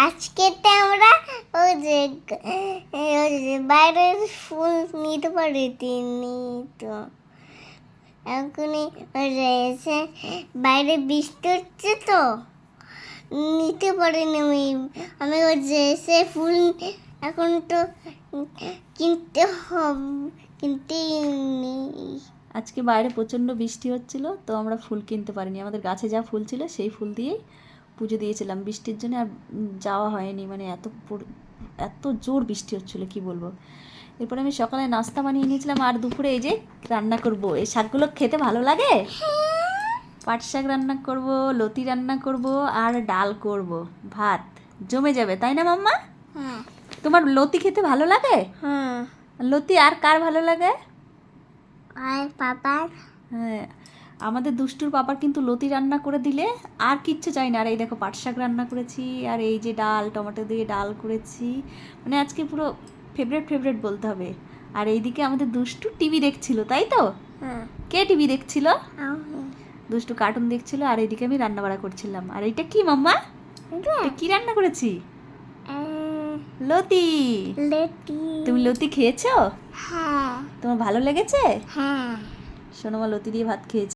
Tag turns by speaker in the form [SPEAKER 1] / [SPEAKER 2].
[SPEAKER 1] আজকে তো আমরা ওই যে বাইরের ফুল নিতে পারিনি তো এখনই ওই যে এসে বাইরে বৃষ্টি হচ্ছে তো নিতে পারিনি আমি ওই যে এসে ফুল এখন তো কিনতে
[SPEAKER 2] আজকে বাইরে প্রচণ্ড বৃষ্টি হচ্ছিল তো আমরা ফুল কিনতে পারিনি, আমাদের গাছে যা ফুল ছিল সেই ফুল দিয়েই পুজো দিয়েছিলাম। বৃষ্টির জন্য আর যাওয়া হয়নি, মানে এত জোর বৃষ্টি হচ্ছিল কি বলবো। এরপরে আমি সকালে নাস্তা বানিয়ে নিয়েছিলাম আর দুপুরে এই যে রান্না করব। এই শাকগুলো খেতে ভালো লাগে। পাট শাক রান্না করব, লতি রান্না করব আর ডাল করব, ভাত জমে যাবে, তাই না মাম্মা?
[SPEAKER 1] হ্যাঁ
[SPEAKER 2] তোমার লতি খেতে ভালো লাগে?
[SPEAKER 1] হ্যাঁ
[SPEAKER 2] লতি আর কার ভালো লাগে?
[SPEAKER 1] আর পাপার।
[SPEAKER 2] হ্যাঁ, আমাদের দুষ্টুর পাপার কিন্তু লতি রান্না করে দিলে আর কিচ্ছু চাই না। আর এই দেখো পাট শাক রান্না করেছি আর এই যে ডাল, টমেটো দিয়ে ডাল করেছি, মানে আজকে পুরো ফেভারিট বলতে হবে। আর এইদিকে আমাদের দুষ্টু টিভি দেখছিল, তাই তো?
[SPEAKER 1] হ্যাঁ
[SPEAKER 2] কে টিভি দেখছিল? দুষ্টু কার্টুন দেখছিল আর এইদিকে আমি রান্না বাড়া করছিলাম। আর এইটা কি মাম্মা? এটা কি রান্না করেছি? লতি।
[SPEAKER 1] লতি।
[SPEAKER 2] তুমি লতি খেয়েছো?
[SPEAKER 1] হ্যাঁ
[SPEAKER 2] তোমার ভালো লেগেছে?
[SPEAKER 1] হ্যাঁ
[SPEAKER 2] সোনামা লতি দিয়ে ভাত খেয়েছে।